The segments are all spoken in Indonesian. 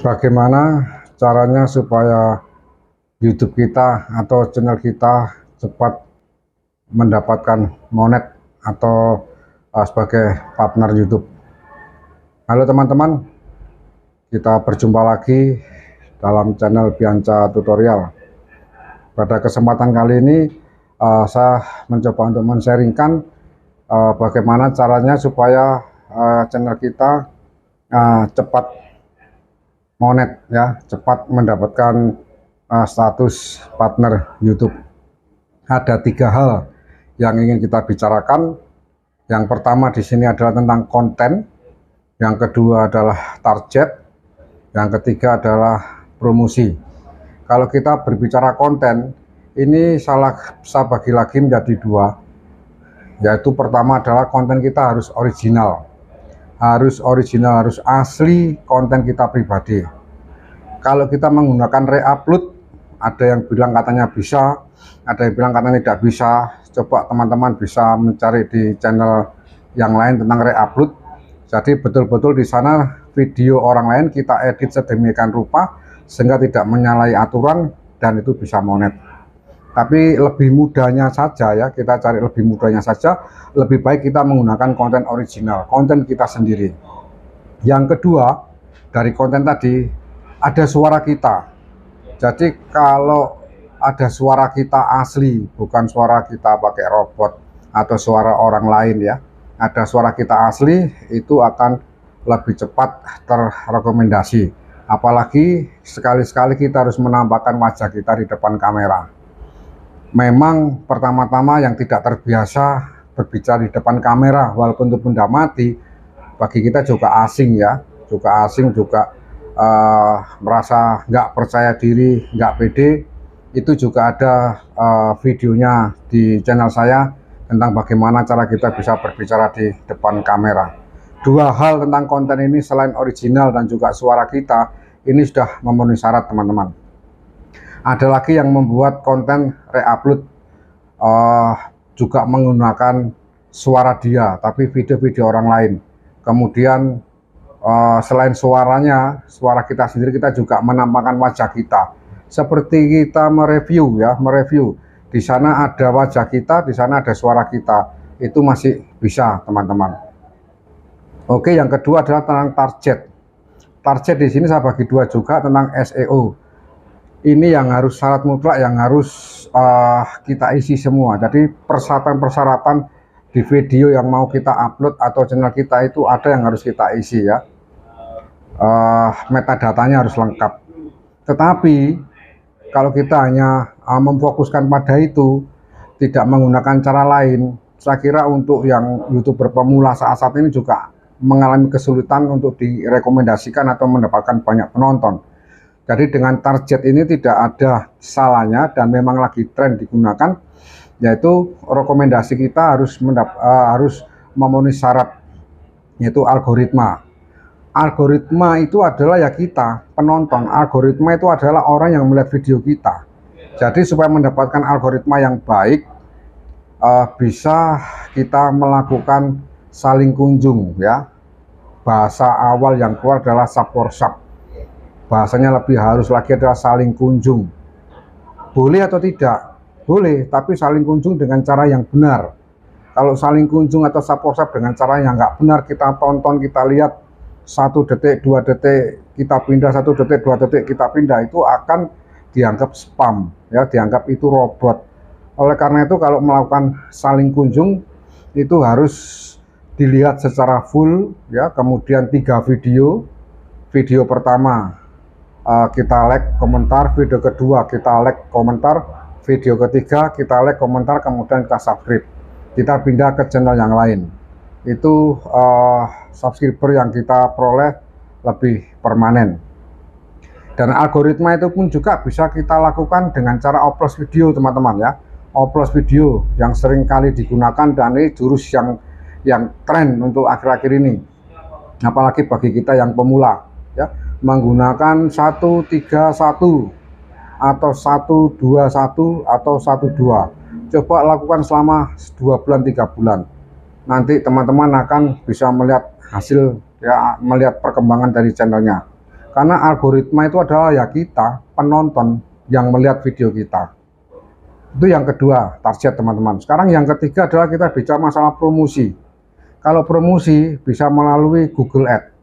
Bagaimana caranya supaya YouTube kita atau channel kita cepat mendapatkan monet atau sebagai partner YouTube? Halo teman-teman, kita berjumpa lagi dalam channel Bianca Tutorial. Pada kesempatan kali ini saya mencoba untuk men-sharingkan bagaimana caranya supaya channel kita cepat monet, ya, cepat mendapatkan status partner YouTube. Ada 3 hal yang ingin kita bicarakan. Yang pertama di sini adalah tentang konten, yang kedua adalah target, yang ketiga adalah promosi. Kalau kita berbicara konten, ini saya bagi lagi menjadi 2, yaitu pertama adalah konten kita harus original, harus asli, konten kita pribadi. Kalau kita menggunakan re-upload, ada yang bilang katanya bisa, ada yang bilang katanya tidak bisa. Coba teman-teman bisa mencari di channel yang lain tentang re-upload. Jadi betul-betul di sana video orang lain kita edit sedemikian rupa sehingga tidak menyalahi aturan dan itu bisa monet. Tapi lebih mudahnya saja, ya, kita cari lebih mudahnya saja, lebih baik kita menggunakan konten original, konten kita sendiri. Yang kedua, dari konten tadi ada suara kita. Jadi kalau ada suara kita asli, bukan suara kita pakai robot atau suara orang lain, ya, ada suara kita asli, itu akan lebih cepat terrekomendasi. Apalagi sekali-sekali kita harus menampakkan wajah kita di depan kamera. Memang pertama-tama yang tidak terbiasa berbicara di depan kamera, walaupun itu benda mati, bagi kita juga asing, ya, juga merasa nggak percaya diri, nggak pede. Itu juga ada videonya di channel saya tentang bagaimana cara kita bisa berbicara di depan kamera. 2 hal tentang konten ini selain original dan juga suara kita, ini sudah memenuhi syarat teman-teman. Ada lagi yang membuat konten re-upload juga menggunakan suara dia, tapi video-video orang lain. Kemudian selain suaranya, suara kita sendiri, kita juga menampakkan wajah kita. Seperti kita mereview, ya, mereview. Di sana ada wajah kita, di sana ada suara kita. Itu masih bisa, teman-teman. Oke, yang kedua adalah tentang target. Target di sini saya bagi 2 juga, tentang SEO. Ini yang harus syarat mutlak, yang harus kita isi semua. Jadi persyaratan-persyaratan di video yang mau kita upload atau channel kita itu ada yang harus kita isi, ya. Metadatanya harus lengkap. Tetapi kalau kita hanya memfokuskan pada itu, tidak menggunakan cara lain, saya kira untuk yang YouTuber pemula saat ini juga mengalami kesulitan untuk direkomendasikan atau mendapatkan banyak penonton. Jadi dengan target ini tidak ada salahnya dan memang lagi tren digunakan, yaitu rekomendasi kita harus memenuhi syarat, yaitu algoritma. Algoritma itu adalah ya kita, penonton. Algoritma itu adalah orang yang melihat video kita. Jadi supaya mendapatkan algoritma yang baik, bisa kita melakukan saling kunjung, ya. Bahasa awal yang keluar adalah sub-for-sub. Bahasanya lebih halus lagi adalah saling kunjung. Boleh atau tidak? Boleh, tapi saling kunjung dengan cara yang benar. Kalau saling kunjung atau sub-for-sub dengan cara yang nggak benar, kita tonton, kita lihat 1 detik, 2 detik, kita pindah, 1 detik, 2 detik, kita pindah, itu akan dianggap spam, ya, dianggap itu robot. Oleh karena itu kalau melakukan saling kunjung itu harus dilihat secara full, ya. Kemudian 3 video. Video pertama kita like, komentar, video kedua kita like, komentar, video ketiga kita like, komentar, kemudian kita subscribe, kita pindah ke channel yang lain. Itu subscriber yang kita peroleh lebih permanen. Dan algoritma itu pun juga bisa kita lakukan dengan cara oplos video, teman-teman, ya. Oplos video yang sering kali digunakan dan ini jurus yang tren untuk akhir-akhir ini, apalagi bagi kita yang pemula, ya. Menggunakan 131 atau 121 atau 12. Coba lakukan selama 2 bulan 3 bulan. Nanti teman-teman akan bisa melihat hasil, ya, melihat perkembangan dari channelnya. Karena algoritma itu adalah ya kita, penonton yang melihat video kita. Itu yang kedua, target teman-teman. Sekarang yang ketiga adalah kita bicara masalah promosi. Kalau promosi bisa melalui Google Ads.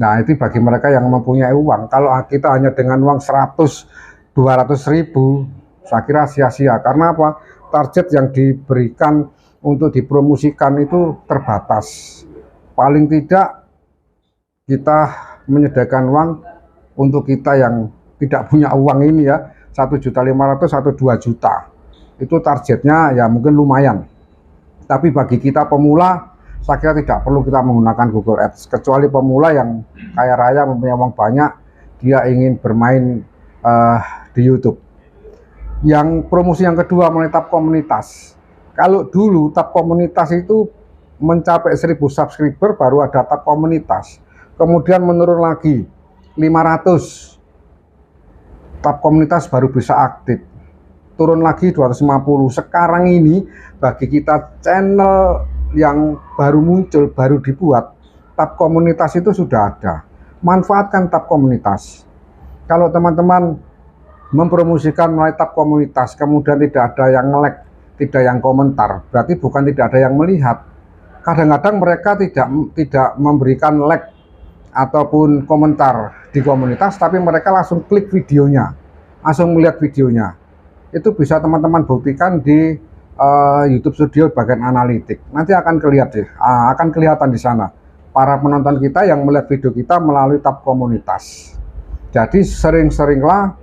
Nah, itu bagi mereka yang mempunyai uang. Kalau kita hanya dengan uang 100-200 ribu, saya kira sia-sia. Karena apa? Target yang diberikan untuk dipromosikan itu terbatas. Paling tidak kita menyediakan uang untuk kita yang tidak punya uang ini ya, 1.500.000 atau 2 juta. Itu targetnya ya mungkin lumayan. Tapi bagi kita pemula, saya kira tidak perlu kita menggunakan Google Ads, kecuali pemula yang kaya raya, mempunyai uang banyak, dia ingin bermain di YouTube. Yang promosi yang kedua melalui tab komunitas. Kalau dulu tab komunitas itu mencapai 1000 subscriber baru ada tab komunitas, kemudian menurun lagi 500, tab komunitas baru bisa aktif, turun lagi 250. Sekarang ini bagi kita channel yang baru muncul, baru dibuat, tab komunitas itu sudah ada. Manfaatkan tab komunitas. Kalau teman-teman mempromosikan melalui tab komunitas, kemudian tidak ada yang like, tidak yang komentar, berarti bukan tidak ada yang melihat. Kadang-kadang mereka tidak memberikan like ataupun komentar di komunitas, tapi mereka langsung klik videonya, langsung melihat videonya. Itu bisa teman-teman buktikan di YouTube Studio bagian analitik. Nanti akan kelihatan di sana para penonton kita yang melihat video kita melalui tab komunitas. Jadi sering-seringlah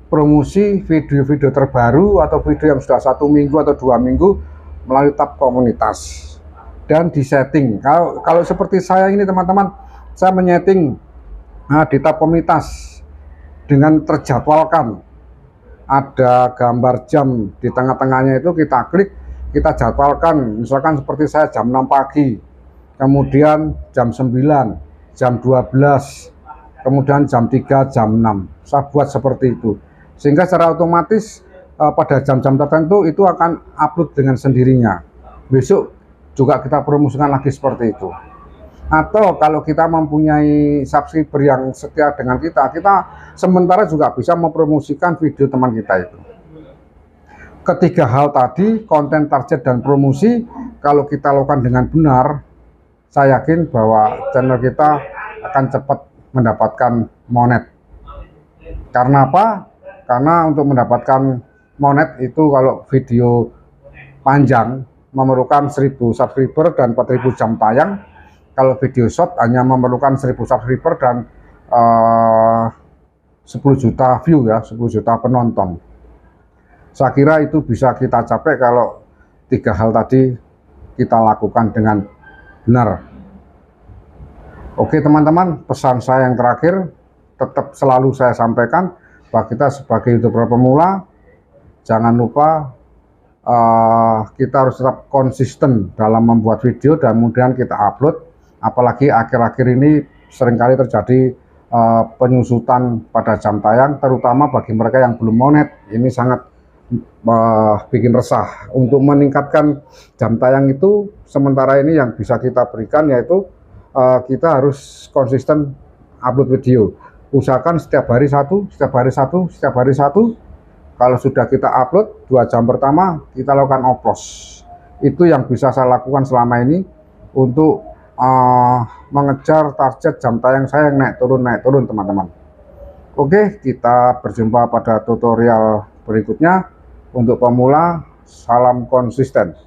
promosi video-video terbaru atau video yang sudah 1 minggu atau 2 minggu melalui tab komunitas. Dan di setting, kalau seperti saya ini teman-teman, saya menyeting di tab komunitas dengan terjadwalkan. Ada gambar jam di tengah-tengahnya, itu kita klik, kita jadwalkan. Misalkan seperti saya jam 6 pagi, kemudian jam 9, jam 12, kemudian jam 3, jam 6. Saya buat seperti itu. Sehingga secara otomatis pada jam-jam tertentu itu akan upload dengan sendirinya. Besok juga kita promosikan lagi seperti itu. Atau kalau kita mempunyai subscriber yang setia dengan kita sementara juga bisa mempromosikan video teman kita itu. Ketiga hal tadi, konten, target, dan promosi, kalau kita lakukan dengan benar, saya yakin bahwa channel kita akan cepat mendapatkan monet. Karena apa? Karena untuk mendapatkan monet itu kalau video panjang memerlukan 1000 subscriber dan 4000 jam tayang. Kalau video short hanya memerlukan 1000 subscriber dan 10 juta view ya, 10 juta penonton. Saya kira itu bisa kita capai kalau 3 hal tadi kita lakukan dengan benar. Oke teman-teman, pesan saya yang terakhir tetap selalu saya sampaikan bahwa kita sebagai YouTuber pemula, jangan lupa kita harus tetap konsisten dalam membuat video dan kemudian kita upload. Apalagi akhir-akhir ini seringkali terjadi penyusutan pada jam tayang, terutama bagi mereka yang belum monet. Ini sangat bikin resah. Untuk meningkatkan jam tayang itu, sementara ini yang bisa kita berikan yaitu kita harus konsisten upload video. Usahakan setiap hari satu. Kalau sudah kita upload 2 jam pertama, kita lakukan oplos. Itu yang bisa saya lakukan selama ini untuk mengejar target jam tayang saya yang naik turun teman-teman. Oke, kita berjumpa pada tutorial berikutnya. Untuk pemula, salam konsisten.